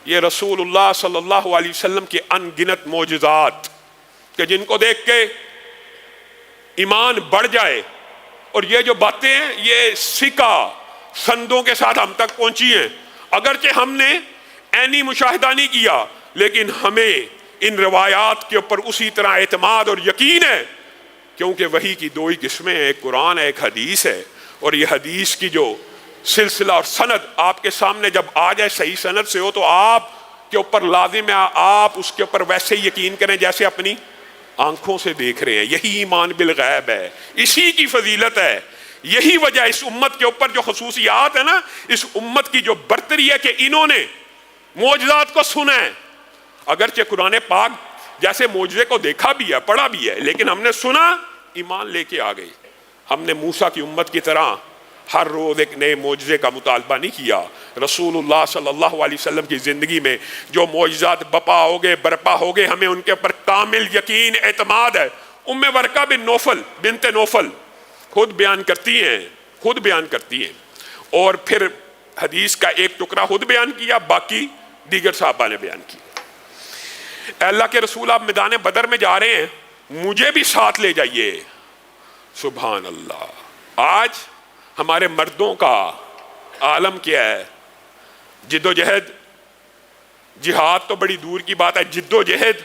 یہ رسول اللہ صلی اللہ علیہ وسلم کے ان گنت معجزات کہ جن کو دیکھ کے ایمان بڑھ جائے. اور یہ جو باتیں ہیں یہ سکہ سندوں کے ساتھ ہم تک پہنچی ہیں. اگرچہ ہم نے عینی مشاہدہ نہیں کیا لیکن ہمیں ان روایات کے اوپر اسی طرح اعتماد اور یقین ہے، کیونکہ وحی کی دو ہی قسمیں ہیں، ایک قرآن ہے ایک حدیث ہے. اور یہ حدیث کی جو سلسلہ اور سند آپ کے سامنے جب آ جائے صحیح سند سے ہو تو آپ کے اوپر لازم ہے آپ اس کے اوپر ویسے یقین کریں جیسے اپنی آنکھوں سے دیکھ رہے ہیں. یہی ایمان بالغیب ہے، اسی کی فضیلت ہے. یہی وجہ اس امت کے اوپر جو خصوصیات ہے نا، اس امت کی جو برتری ہے کہ انہوں نے معجزات کو سنا ہے. اگرچہ قرآن پاک جیسے معجزے کو دیکھا بھی ہے پڑھا بھی ہے لیکن ہم نے سنا ایمان لے کے آ گئی. ہم نے موسیٰ کی امت کی طرح ہر روز ایک نئے معجزے کا مطالبہ نہیں کیا. رسول اللہ صلی اللہ علیہ وسلم کی زندگی میں جو معجزات بپا ہو گئے برپا ہو گئے ہمیں ان کے اوپر کامل یقین اعتماد ہے. ام ورقہ بنت نوفل خود بیان کرتی ہیں اور پھر حدیث کا ایک ٹکڑا خود بیان کیا، باقی دیگر صحابہ نے بیان کیا. اے اللہ کے رسول آپ میدان بدر میں جا رہے ہیں، مجھے بھی ساتھ لے جائیے. سبحان اللہ. آج ہمارے مردوں کا عالم کیا ہے؟ جد و جہد، جہاد تو بڑی دور کی بات ہے، جد و جہد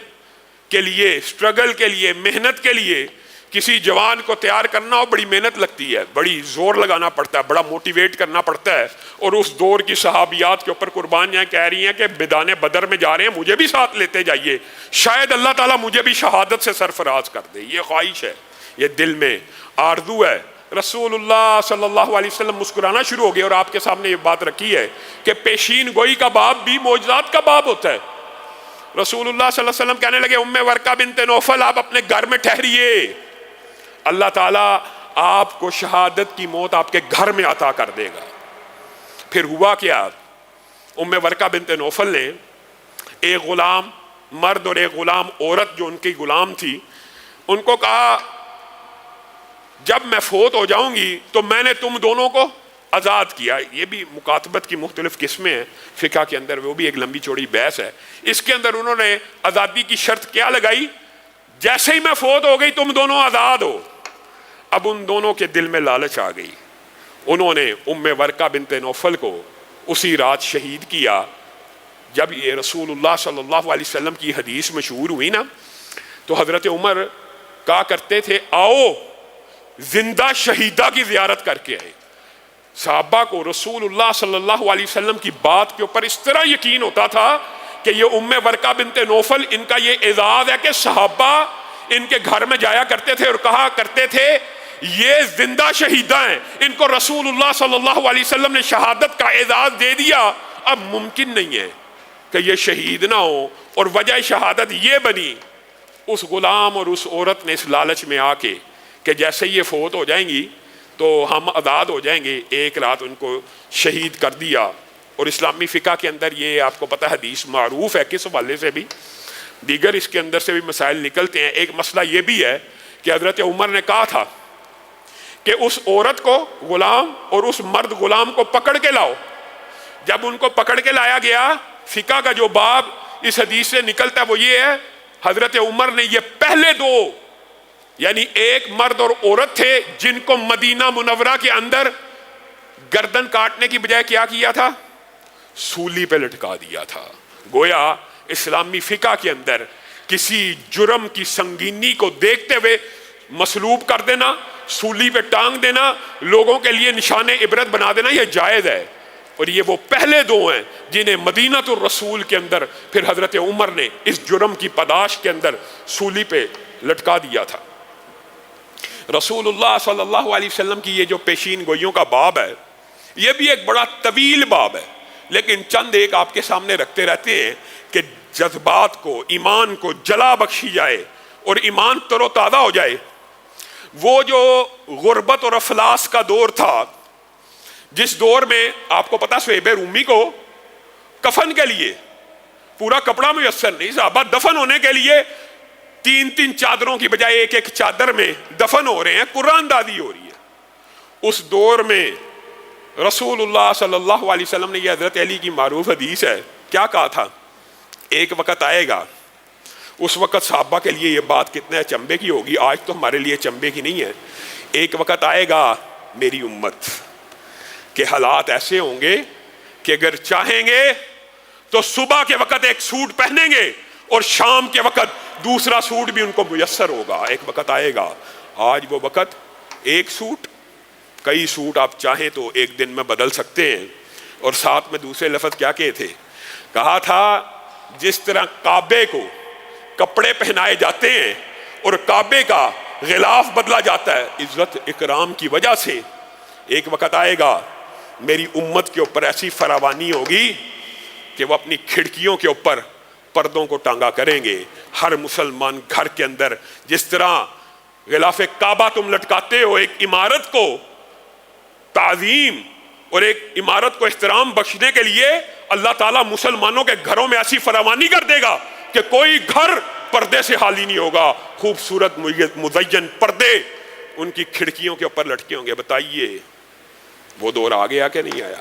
کے لیے، سٹرگل کے لیے، محنت کے لیے کسی جوان کو تیار کرنا ہو بڑی محنت لگتی ہے، بڑی زور لگانا پڑتا ہے، بڑا موٹیویٹ کرنا پڑتا ہے. اور اس دور کی صحابیات کے اوپر قربانیاں کہہ رہی ہیں کہ میدان بدر میں جا رہے ہیں، مجھے بھی ساتھ لیتے جائیے، شاید اللہ تعالیٰ مجھے بھی شہادت سے سرفراز کر دے. یہ خواہش ہے، یہ دل میں آرزو ہے. رسول اللہ صلی اللہ علیہ وسلم مسکرانا شروع ہو گئے اور آپ کے سامنے یہ بات رکھی ہے کہ پیشین گوئی کا باب بھی معجزات کا باب ہوتا ہے. رسول اللہ صلی اللہ علیہ وسلم کہنے لگے ام ورقہ بنت نوفل آپ اپنے گھر میں ٹھہریے، اللہ تعالیٰ آپ کو شہادت کی موت آپ کے گھر میں عطا کر دے گا. پھر ہوا کیا؟ ام ورقہ بنت نوفل نے ایک غلام مرد اور ایک غلام عورت جو ان کی غلام تھی ان کو کہا جب میں فوت ہو جاؤں گی تو میں نے تم دونوں کو آزاد کیا. یہ بھی مکاتبت کی مختلف قسمیں ہیں فقہ کے اندر، وہ بھی ایک لمبی چوڑی بحث ہے. اس کے اندر انہوں نے آزادی کی شرط کیا لگائی؟ جیسے ہی میں فوت ہو گئی تم دونوں آزاد ہو. اب ان دونوں کے دل میں لالچ آ گئی، انہوں نے ام ورقہ بنت نوفل کو اسی رات شہید کیا. جب یہ رسول اللہ صلی اللہ علیہ وسلم کی حدیث مشہور ہوئی نا تو حضرت عمر کہا کرتے تھے آؤ زندہ شہیدہ کی زیارت کر کے آئے. صحابہ کو رسول اللہ صلی اللہ علیہ وسلم کی بات کے اوپر اس طرح یقین ہوتا تھا کہ یہ ام ورقہ بنت نوفل ان کا یہ اعزاز ہے کہ صحابہ ان کے گھر میں جایا کرتے تھے اور کہا کرتے تھے یہ زندہ شہیدہ ہیں، ان کو رسول اللہ صلی اللہ علیہ وسلم نے شہادت کا اعزاز دے دیا، اب ممکن نہیں ہے کہ یہ شہید نہ ہو. اور وجہ شہادت یہ بنی اس غلام اور اس عورت نے اس لالچ میں آ کے کہ جیسے یہ فوت ہو جائیں گی تو ہم آزاد ہو جائیں گے، ایک رات ان کو شہید کر دیا. اور اسلامی فقہ کے اندر یہ آپ کو پتہ حدیث معروف ہے، کس حوالے سے بھی دیگر اس کے اندر سے بھی مسائل نکلتے ہیں. ایک مسئلہ یہ بھی ہے کہ حضرت عمر نے کہا تھا کہ اس عورت کو غلام اور اس مرد غلام کو پکڑ کے لاؤ. جب ان کو پکڑ کے لایا گیا فقہ کا جو باب اس حدیث سے نکلتا ہے وہ یہ ہے حضرت عمر نے یہ پہلے دو یعنی ایک مرد اور عورت تھے جن کو مدینہ منورہ کے اندر گردن کاٹنے کی بجائے کیا کیا تھا؟ سولی پہ لٹکا دیا تھا. گویا اسلامی فقہ کے اندر کسی جرم کی سنگینی کو دیکھتے ہوئے مصلوب کر دینا، سولی پہ ٹانگ دینا، لوگوں کے لیے نشان عبرت بنا دینا یہ جائز ہے. اور یہ وہ پہلے دو ہیں جنہیں مدینۃ الرسول کے اندر پھر حضرت عمر نے اس جرم کی پاداش کے اندر سولی پہ لٹکا دیا تھا. رسول اللہ صلی اللہ علیہ وسلم کی یہ جو پیشین گوئیوں کا باب ہے یہ بھی ایک بڑا طویل باب ہے، لیکن چند ایک آپ کے سامنے رکھتے رہتے ہیں کہ جذبات کو، ایمان کو جلا بخشی جائے اور ایمان تر و تازہ ہو جائے. وہ جو غربت اور افلاس کا دور تھا جس دور میں آپ کو پتا صہیب رومی کو کفن کے لیے پورا کپڑا میسر نہیں، صحابہ دفن ہونے کے لیے تین تین چادروں کی بجائے ایک ایک چادر میں دفن ہو رہے ہیں، قرآن دادی ہو رہی ہے. اس دور میں رسول اللہ صلی اللہ علیہ وسلم نے یہ حضرت علی کی معروف حدیث ہے کیا کہا تھا؟ ایک وقت آئے گا، اس وقت صحابہ کے لیے یہ بات کتنے چمبے کی ہوگی، آج تو ہمارے لیے چمبے کی نہیں ہے. ایک وقت آئے گا میری امت کے حالات ایسے ہوں گے کہ اگر چاہیں گے تو صبح کے وقت ایک سوٹ پہنیں گے اور شام کے وقت دوسرا سوٹ بھی ان کو میسر ہوگا. ایک وقت آئے گا، آج وہ وقت ایک سوٹ، کئی سوٹ آپ چاہیں تو ایک دن میں بدل سکتے ہیں. اور ساتھ میں دوسرے لفظ کیا کہے تھے؟ کہا تھا جس طرح کعبے کو کپڑے پہنائے جاتے ہیں اور کعبے کا غلاف بدلا جاتا ہے عزت اکرام کی وجہ سے، ایک وقت آئے گا میری امت کے اوپر ایسی فراوانی ہوگی کہ وہ اپنی کھڑکیوں کے اوپر پردوں کو ٹانگا کریں گے. ہر مسلمان گھر کے اندر جس طرح غلاف کعبہ تم لٹکاتے ہو ایک عمارت کو تعظیم اور ایک عمارت کو احترام بخشنے کے لیے، اللہ تعالیٰ مسلمانوں کے گھروں میں ایسی فراوانی کر دے گا کہ کوئی گھر پردے سے خالی نہیں ہوگا. خوبصورت مزین پردے ان کی کھڑکیوں کے اوپر لٹکے ہوں گے. بتائیے وہ دور آ گیا کہ نہیں آیا؟